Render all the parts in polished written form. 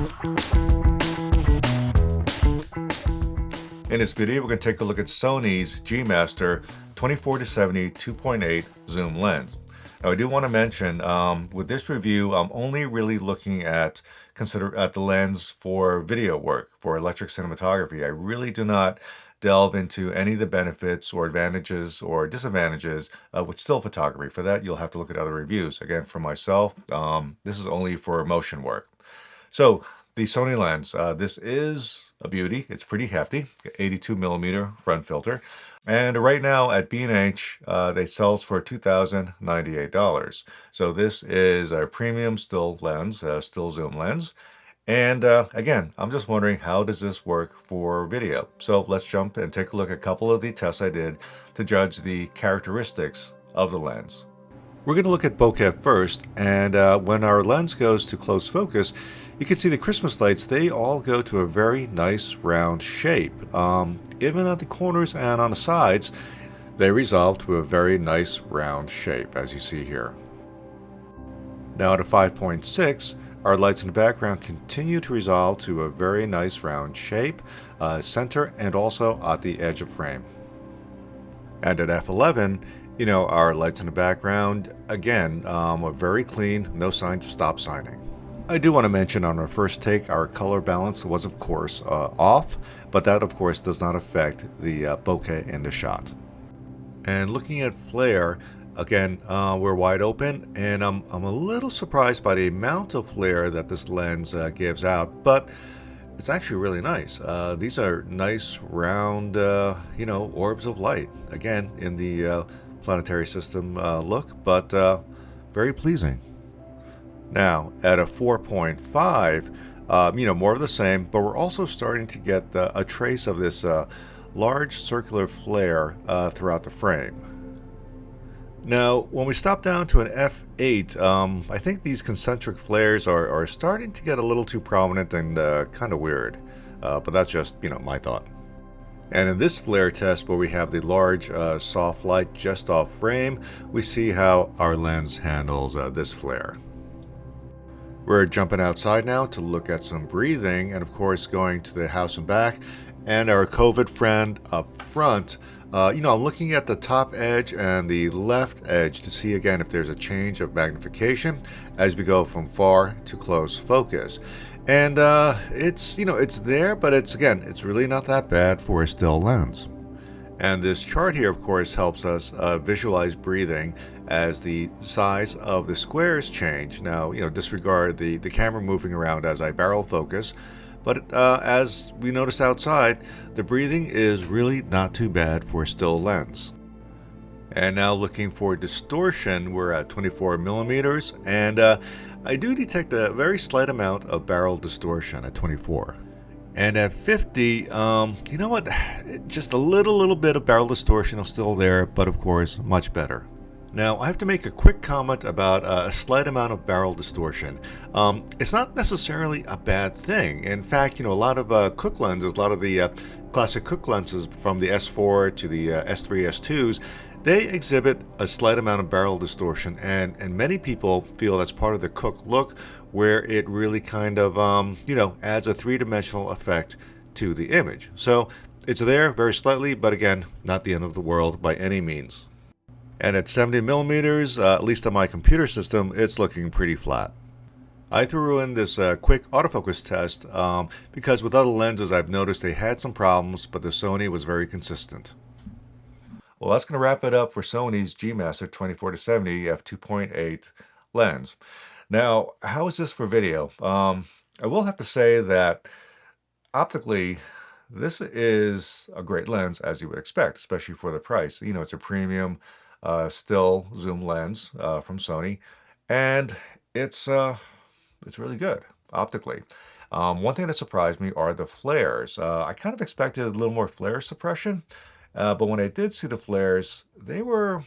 In this video, we're going to take a look at Sony's G Master 24-70 2.8 zoom lens. Now, I do want to mention, with this review, I'm only really looking at the lens for video work, for electric cinematography. I really do not delve into any of the benefits or advantages or disadvantages with still photography. For that, you'll have to look at other reviews. Again, for myself, this is only for motion work. So, the Sony lens, this is a beauty. It's pretty hefty, 82 millimeter front filter. And right now at B&H, they sells for $2,098. So this is a premium still lens, still zoom lens. And again, I'm just wondering, how does this work for video? So let's jump and take a look at a couple of the tests I did to judge the characteristics of the lens. We're going to look at bokeh first, and when our lens goes to close focus, you can see the Christmas lights, they all go to a very nice round shape. Even at the corners and on the sides, they resolve to a very nice round shape, as you see here. Now at a 5.6, our lights in the background continue to resolve to a very nice round shape, center and also at the edge of frame. And at f11, our lights in the background, again, are very clean, no signs of stop signing. I do want to mention on our first take, our color balance was of course off, but that of course does not affect the bokeh in the shot. And looking at flare, again, we're wide open, and I'm a little surprised by the amount of flare that this lens gives out, but it's actually really nice. These are nice round, orbs of light, again, in the planetary system look, but very pleasing. Now, at a 4.5, more of the same, but we're also starting to get a trace of this large circular flare throughout the frame. Now, when we stop down to an f8, I think these concentric flares are starting to get a little too prominent and kind of weird, but that's just, my thought. And in this flare test, where we have the large soft light just off frame, we see how our lens handles this flare. We're jumping outside now to look at some breathing, and of course going to the house and back, and our COVID friend up front. I'm looking at the top edge and the left edge to see again if there's a change of magnification as we go from far to close focus. And it's there, but it's really not that bad for a still lens. And this chart here, of course, helps us visualize breathing as the size of the squares change. Now, disregard the camera moving around as I barrel focus, but as we notice outside, the breathing is really not too bad for a still lens. And now looking for distortion, we're at 24 millimeters, and I do detect a very slight amount of barrel distortion at 24. And at 50, just a little bit of barrel distortion is still there, but of course, much better. Now, I have to make a quick comment about a slight amount of barrel distortion. It's not necessarily a bad thing. In fact, a lot of Cooke lenses, a lot of the classic Cooke lenses from the S4 to the S3, S2s, they exhibit a slight amount of barrel distortion, and many people feel that's part of the Cooke look, where it really kind of, adds a three-dimensional effect to the image. So it's there very slightly, but again, not the end of the world by any means. And at 70 millimeters, at least on my computer system, it's looking pretty flat. I threw in this quick autofocus test because with other lenses I've noticed they had some problems, but the Sony was very consistent. Well, that's going to wrap it up for Sony's G Master 24-70 f2.8 lens. Now, how is this for video? I will have to say that optically, this is a great lens, as you would expect, especially for the price. It's a premium still zoom lens from Sony, and it's really good optically. One thing that surprised me are the flares. I kind of expected a little more flare suppression, but when I did see the flares, they were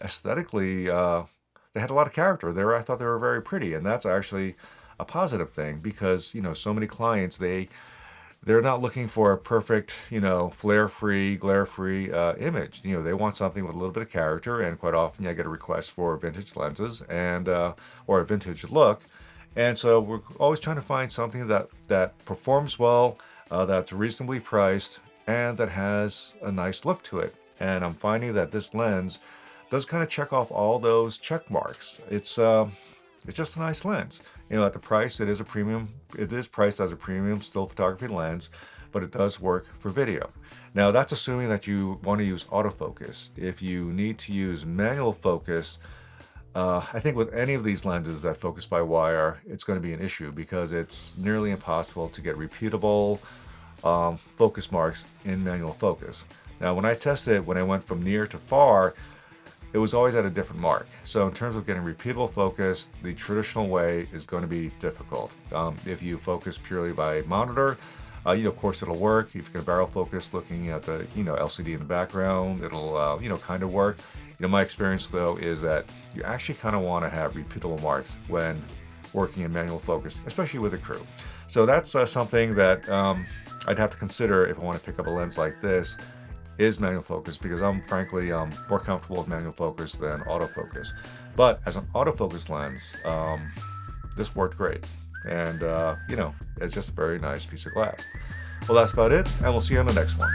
aesthetically, they had a lot of character. I thought they were very pretty, and that's actually a positive thing because, so many clients, they're not looking for a perfect, flare-free, glare-free image. They want something with a little bit of character, and quite often I get a request for vintage lenses and or a vintage look. And so we're always trying to find something that performs well, that's reasonably priced, and that has a nice look to it. And I'm finding that this lens does kind of check off all those check marks. It's just a nice lens. At the price, it is a premium. It is priced as a premium still photography lens, but it does work for video. Now, that's assuming that you want to use autofocus. If you need to use manual focus, I think with any of these lenses that focus by wire, it's going to be an issue because it's nearly impossible to get repeatable focus marks in manual focus. Now, when I tested it, when I went from near to far, it was always at a different mark. So in terms of getting repeatable focus, the traditional way is going to be difficult. If you focus purely by monitor, of course it'll work. If you can barrel focus looking at the LCD in the background, it'll kind of work. My experience though is that you actually kind of want to have repeatable marks when working in manual focus, especially with a crew. So that's something that I'd have to consider if I want to pick up a lens like this, is manual focus, because I'm frankly more comfortable with manual focus than autofocus. But as an autofocus lens, this worked great. And, it's just a very nice piece of glass. Well, that's about it, and we'll see you on the next one.